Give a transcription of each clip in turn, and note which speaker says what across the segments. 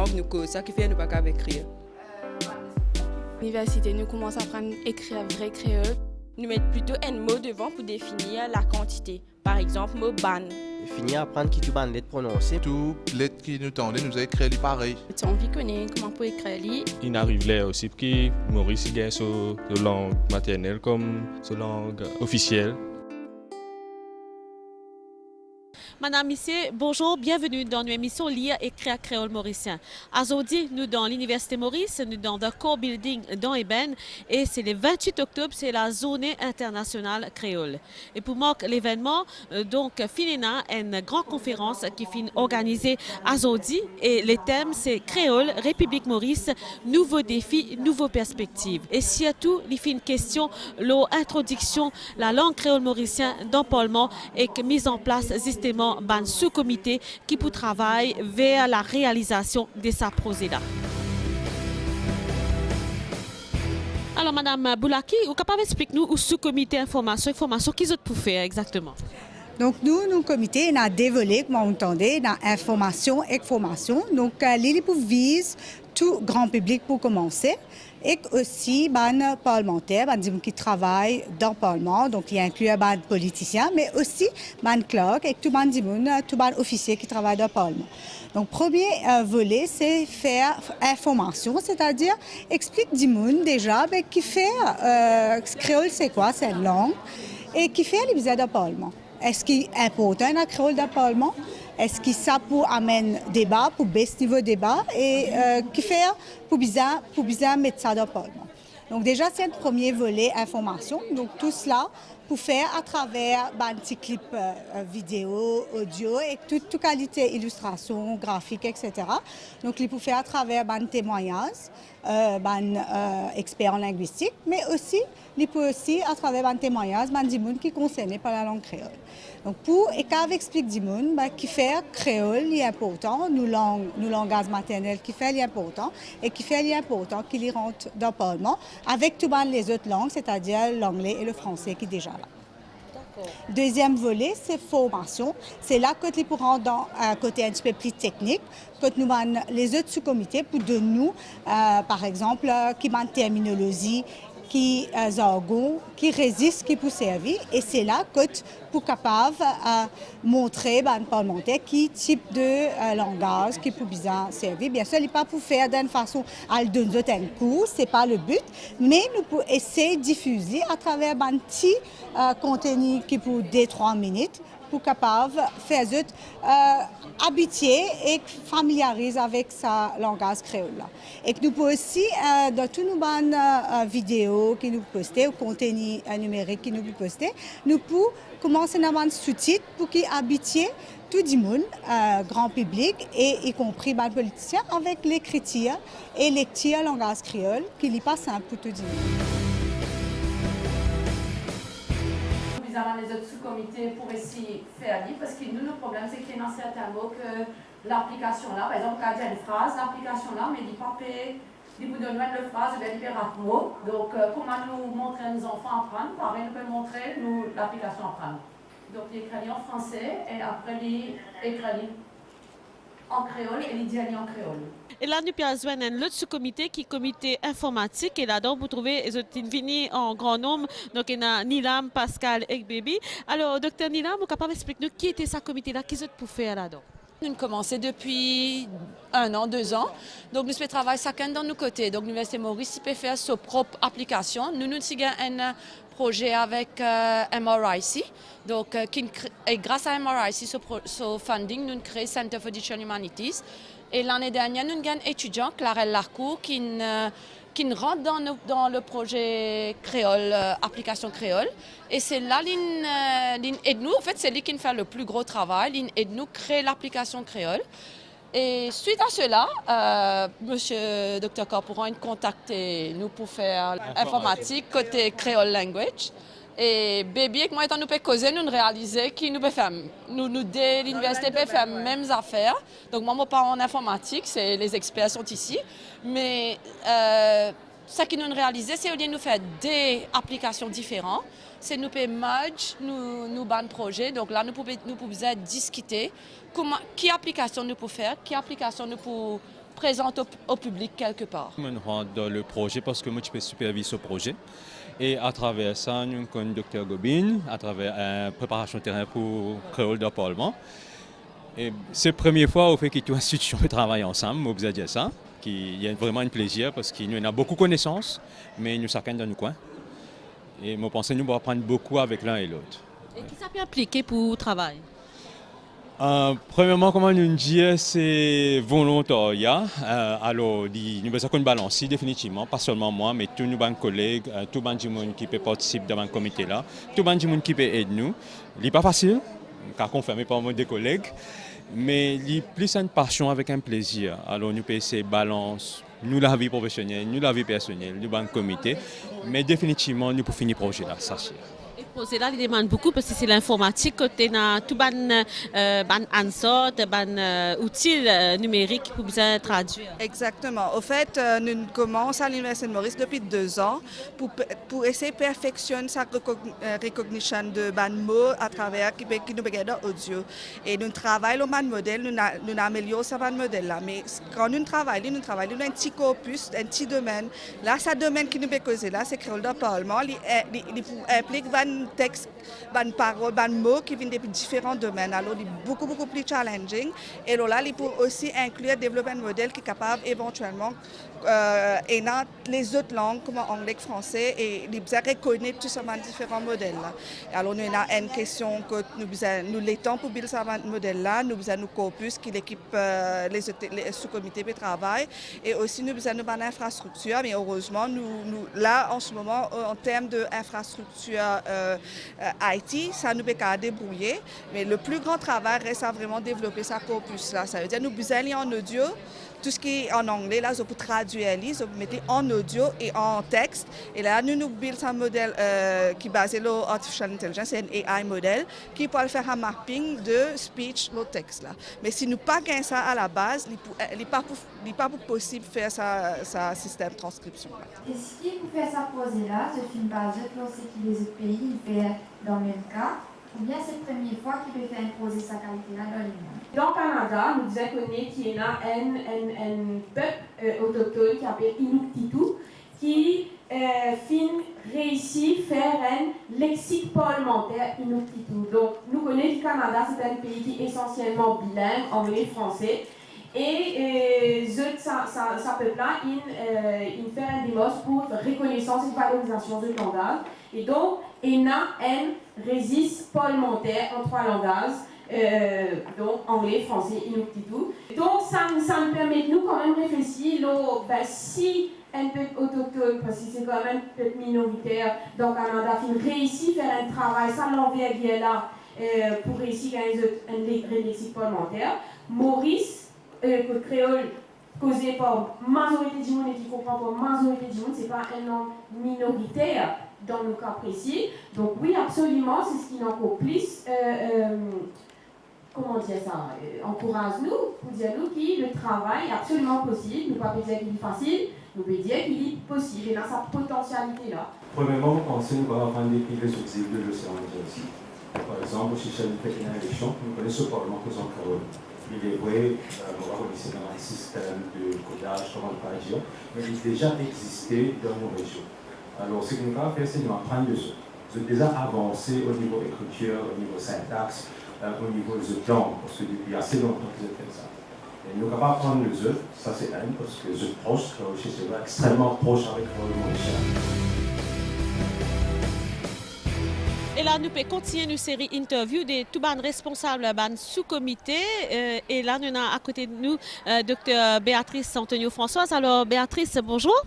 Speaker 1: langue, nous cause ça qui fait nous pas qu'à écrire.
Speaker 2: L'université, nous commençons à apprendre à écrire vrai créole.
Speaker 3: Nous mettons plutôt un mot devant pour définir la quantité. Par exemple, mot ban.
Speaker 4: Finir à apprendre qui tu ban lettres prononcées.
Speaker 5: Tout lettres qui nous tendent, nous a écrit pareil.
Speaker 2: Tu as envie de connaître comment pour écrire.
Speaker 6: Il arrive là aussi que Maurice il gagne sa langue maternelle comme sa langue officielle.
Speaker 7: Madame, Monsieur, bonjour, bienvenue dans notre émission Lire et écrire créole mauricien. Aujourd'hui, nous dans l'Université Maurice, nous dans le Core Building dans Eben et c'est le 28 octobre, c'est la Journée internationale créole. Et pour marquer l'événement, donc, finina une grande conférence qui est organisée aujourd'hui et le thème c'est Créole, République Maurice, nouveaux défis, nouvelles perspectives. Et surtout, il fait une question, l'introduction, la langue créole mauricien dans le Parlement et mise en place justement un sous-comité qui peut travailler vers la réalisation de ce projet-là. Alors, Madame Boulaki, vous êtes capable d'expliquer nous au sous-comité information, qui vous pour faire exactement?
Speaker 8: Donc, nous, comité, on a deux volets, comme vous entendez, dans information et formation. Donc, l'île vise tout grand public pour commencer. Et aussi, les parlementaires, les gens qui travaillent dans le Parlement, donc il y a inclus les politiciens, mais aussi les clercs et tous les officiers qui travaillent dans le Parlement. Donc, premier volet, c'est faire information, c'est-à-dire expliquer aux gens déjà qui fait créole, c'est quoi, c'est une langue, et qui fait les visas dans le Parlement. Est-ce qu'il est important dans le créole dans le Parlement? Est-ce que ça peut amener débat, pour baisser niveau de débat et qui fait pour bien mettre ça dans le Parlement. Donc déjà, c'est le premier volet information. Donc tout cela pour faire à travers un petit clip vidéo, audio et toute qualité illustration, graphique, etc. Donc il peut faire à travers un témoignage, expert en linguistique, mais aussi il peut aussi à travers un témoignage des gens qui sont concernés par la langue créole. Donc pour et qu'avec explique des gens qui fait créole est important, nous langage maternel qui fait l'important et qui fait l'important qu'il y rentre dans le Parlement avec toutes les autres langues, c'est-à-dire l'anglais et le français qui est déjà là. Deuxième volet, c'est formation. C'est là que nous pourrons dans un côté un petit peu plus technique, que nous avons les autres sous-comités pour de nous, par exemple, qui ont une terminologie, qui jargon, qui résiste, qui peut servir. Et c'est là que pour capable montrer aux parlementaires qui type de langage qui peut bien servir. Bien sûr, il n'est pas pour faire d'une façon à donner un cours, ce n'est pas le but, mais nous pouvons essayer de diffuser à travers un petit contenu qui peut 2-3 minutes pour capable faire habituer et familiariser avec sa langage créole. Et que nous pouvons aussi, dans toutes nos vidéos que nous postons, ou contenu numérique que nous postons, nous pouvons commencer à avoir un sous-titre pour qu'ils habituent tout le monde, grand public, et y compris les politiciens, avec l'écriture et lecture langage créole, qui n'est pas simple pour tout le monde.
Speaker 9: Nous avons les autres sous-comités pour essayer de faire lire, parce que nous, le problème, c'est qu'il y a un certain mot que l'application là, par exemple, quand il y a une phrase, l'application là, mais il pas vous donne une phrase de libéral mot. Donc, comment nous montrer nos enfants apprendre, pareil, nous pouvons montrer l'application apprendre. Donc, il écrit en français et après, il écrit en créole et il dit en créole.
Speaker 7: Et là, nous avons un autre sous-comité qui est le comité informatique. Et là-dedans, vous trouvez des en grand nombre. Donc, il y a Nilam, Pascal et Baby. Alors, docteur Nilam, vous êtes capable d'expliquer nous qui était ce comité-là, qui est pour faire là-dedans?
Speaker 10: Nous avons commencé depuis 1 an, 2 ans. Donc, nous travaillons chacun dans nos côtés. Donc, l'Université Maurice peut faire sa propre application. Nous avons un projet avec MRIC. Donc, et grâce à MRIC, ce funding, nous avons créé Center for Digital Humanities. Et l'année dernière, nous avons un étudiant, Clarelle Larcourt, qui rentre dans le projet créole, application créole. Et c'est là qu'il aide nous. En fait, c'est lui qui fait le plus gros travail. Il aide nous à créer l'application créole. Et suite à cela, monsieur Dr. Corporan a contacté nous pour faire informatique côté créole language. Et Baby et moi, étant nous peut causer, nous réaliser que nous peut faire, nous de l'université peut faire les mêmes affaires. Donc moi, pas en informatique, c'est les experts sont ici, mais ce que nous réalisons, c'est au lieu de nous faire des applications différentes, c'est nous peut merge nous ban projet. Donc là, nous pouvons discuter comment, quelle application nous pouvons faire, quelle application nous pouvons présente au public quelque part.
Speaker 11: Je rentre dans le projet parce que moi, je peux superviser ce projet. Et à travers ça, nous connaissons le Dr Gobin, à travers une préparation de terrain pour créole de Parlement. Et c'est la première fois au fait que toute institution travaille ensemble, on vous dire ça. Il y a vraiment un plaisir parce qu'il y a beaucoup de connaissances, mais nous chacun dans nos coins. Et je pense que nous allons apprendre beaucoup avec l'un et l'autre.
Speaker 7: Et qui ça peut impliquer pour le travail?
Speaker 11: Premièrement, comment nous dire, c'est volontariat. Alors, nous devons balancer définitivement, pas seulement moi, mais tous nos collègues, tous les gens qui peuvent participer dans le comité là, tous les gens qui peuvent aider nous. Ce n'est pas facile, car confirmé par des collègues, mais il y a plus une passion avec un plaisir. Alors, nous pouvons essayer de balancer, nous la vie professionnelle, nous la vie personnelle, nous le comité, mais définitivement, nous pouvons finir le projet là, ça c'est.
Speaker 7: Et projet là, il demande beaucoup parce que c'est l'informatique, côté na tout ban ansort, ban outils numériques pour bien traduire.
Speaker 12: Exactement. Au fait, nous commençons à l'Université de Maurice depuis 2 ans pour essayer de perfectionner sa recognition de ban mots à travers qui nous regarde audio. Et nous travaillons le ban modèle, nous améliorons ce ban modèle là. Mais quand nous travaillons dans un petit corpus, un petit domaine. Là, ce domaine qui nous peut causer là, c'est créole de parlement. Il implique texte, ban paroles, ban mots qui viennent de différents domaines. Alors, il est beaucoup plus challenging. Et là, il peut aussi inclure développer un modèle qui est capable éventuellement et dans les autres langues comme anglais, français, et il peut reconnaître tous ces différents modèles là. Alors, nous avons une question que nous l'étendons pour build ce modèle là. Nous avons nos corpus qui l'équipe les sous-comités de travail, et aussi nous avons une infrastructure. Mais heureusement, nous là en ce moment en termes d'infrastructure IT, ça nous permet de débrouiller, mais le plus grand travail reste à vraiment développer sa corpus là. Ça veut dire nous besoin aller en audio, tout ce qui est en anglais là, on peut traduire, on mettre en audio et en texte. Et là nous build un modèle qui est basé sur l'artificial intelligence, c'est un AI modèle qui peut faire un mapping de speech au texte là. Mais si nous pas gagnons ça à la base, il n'est pas possible de faire ça système de transcription.
Speaker 9: Et ce qui vous fait ça projet là, c'est une base de ce que les autres pays font dans le même cas, ou bien c'est la première fois qu'il peut faire un projet sa qualité là dans le monde. Dans le Canada, nous disons qu'il y a un peuple autochtone qui s'appelle Inuktitut qui réussit à faire un lexique parlementaire Inuktitut. Donc, nous connaissons que le Canada, c'est un pays qui est essentiellement bilingue, anglais-français. Et ça peuple-là, il fait un démarche pour reconnaissance et valorisation de langage. Et donc, il y a un registre parlementaire en 3 langages, donc anglais, français, inuktitut. Donc, ça nous permet de nous quand même réfléchir, si un peuple autochtone, parce que c'est quand même un peuple minoritaire dans le Canada, qui réussit à faire un travail, ça l'envergure là, pour réussir à un lexique parlementaire. Maurice, que créole causé par majorité du monde et qui comprend par majorité du monde, ce n'est pas un nom minoritaire dans le cas précis. Donc oui, absolument, c'est ce qui nous encore plus, comment dire ça, encourage-nous pour dire nous que le travail est absolument possible. Nous ne pouvons pas dire qu'il est facile, nous pouvons dire qu'il est possible et dans sa potentialité là.
Speaker 13: Premièrement, vous pensez que nous allons apprendre des pays subsides de l'océan Indien aussi. Par exemple, si je fais une élection, nous connaissons le Parlement que sont créoles. Il est vrai, on va revisiter dans un système de codage, comment on peut dire, mais il a déjà existé dans nos régions. Alors, ce que nous allons faire, c'est nous apprendre de ça. Nous avons déjà avancé au niveau écriture, au niveau syntaxe, au niveau des langues, parce que depuis assez longtemps que vous avez fait ça. Et nous allons apprendre les œufs, ça c'est un, parce que les œufs proches, c'est extrêmement proche avec le Mauricien.
Speaker 7: Et là, nous pouvons continuer une série interview de tous les responsables de sous-comité. Et là, nous avons à côté de nous Dr Béatrice Antonio-Françoise. Alors, Béatrice, bonjour.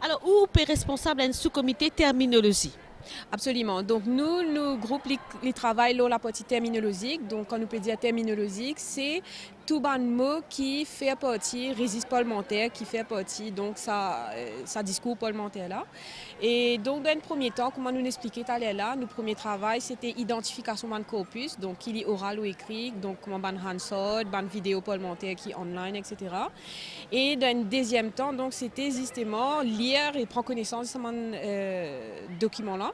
Speaker 7: Alors, où est responsable d'un sous-comité terminologie?
Speaker 2: Absolument. Donc, nous groupe les travail dans la partie terminologique. Donc, quand nous peut dire terminologique, c'est tout bon mot qui fait partie registre parlementaire, qui fait partie donc ça discours parlementaire là. Et donc dans le premier temps, comment nous l'expliquer tout à l'heure là, notre premier travail c'était identification de corpus, donc qui est oral ou écrit, donc comment ban Hansard, ban vidéo parlementaire qui est online, etc. Et dans le deuxième temps, donc c'était justement lire et prendre connaissance de ce document là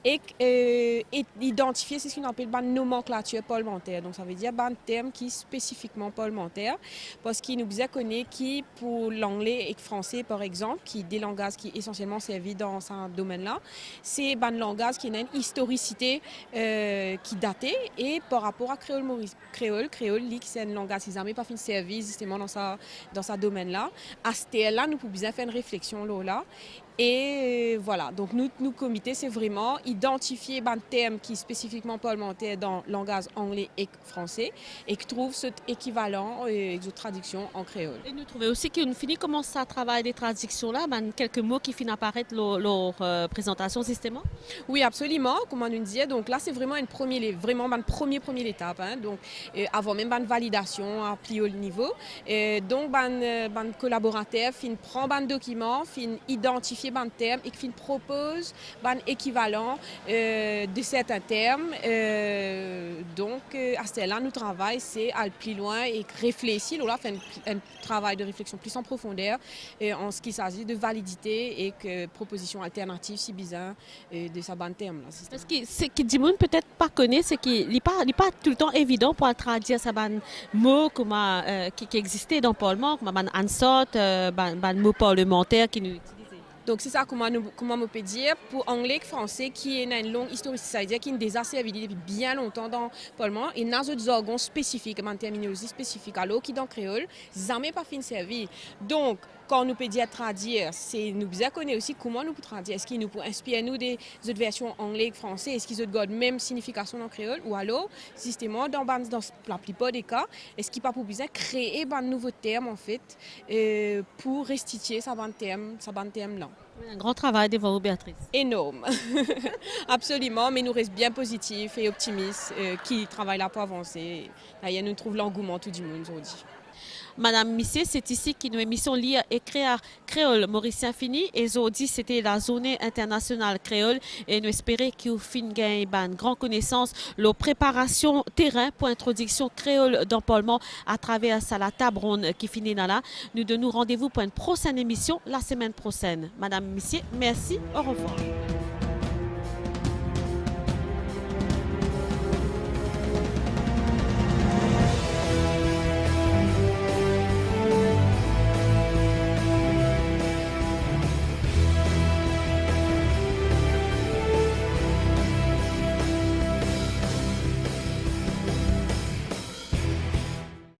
Speaker 2: et identifier ce qu'on appelle ban nomenclature parlementaire. Donc ça veut dire ban terme qui spécifiquement parlementaire, parce qu'il nous a connu qui, pour l'anglais et le français, par exemple, qui des langages qui essentiellement servi dans ce domaine-là, c'est un langage qui a une historicité qui datait, et par rapport à créole, c'est un langage qui n'a jamais pas fait de service justement dans ce domaine-là. À ce là nous pouvons bien faire une réflexion là. Et voilà, donc nous comité, c'est vraiment identifier un terme qui est spécifiquement parlementaire dans le langage anglais et français et qui trouve cet équivalent de traduction en créole.
Speaker 7: Et nous trouvons aussi qu'on finit commencer à travailler des traductions là, quelques mots qui finissent apparaître leur présentation systématique.
Speaker 2: Oui, absolument, comme on nous disait. Donc là, c'est vraiment une première étape. Hein, donc avant même une validation à plier au niveau. Donc, un collaborateur prend un document, identifier un terme et qui propose un équivalent de certains termes. Donc, à ce là, nous travaillons, c'est aller plus loin et réfléchir. Là, faire un travail de réflexion plus en profondeur en ce qui s'agit de validité et que proposition alternative si bizarre de ce bon terme.
Speaker 7: Parce que ce que Dimoun peut-être pas connaît, c'est qu'il n'est pas tout le temps évident pour traduire ce mot qui existait dans le Parlement, comme un ansort, un mot parlementaire qui nous utilisait.
Speaker 2: Donc c'est ça comment on peut dire pour anglais et français qui est une longue histoire, c'est-à-dire qui est déjà servi depuis bien longtemps dans le Parlement et dans des organes spécifiques, en terminologie spécifique, alors qui dans créole, jamais pas fin servi. Donc quand nous peut dire traduire, c'est nous bien connaître aussi comment nous pouvons traduire. Est-ce qu'il nous peut inspirer nous des autres versions anglais et français, est-ce qu'ils ont la même signification dans créole ou alors justement dans la plupart des cas, est-ce qu'il pas pour besoin créer un nouveau terme en fait pour restituer ça bon terme là.
Speaker 7: Un grand travail devant vous, Béatrice.
Speaker 2: Énorme, absolument, mais nous restons bien positifs et optimistes qui travaillent là pour avancer. Là, nous trouvons l'engouement tout du monde aujourd'hui.
Speaker 7: Madame Missier, c'est ici que nos émissions Lire et Créole Mauricien fini. Et aujourd'hui, c'était la journée internationale créole. Et nous espérons que vous finissez une grande connaissance, la préparation terrain pour introduction créole dans le Parlement à travers la table ronde qui finit là. Nous donnons rendez-vous pour une prochaine émission la semaine prochaine. Madame Missier, merci. Au revoir.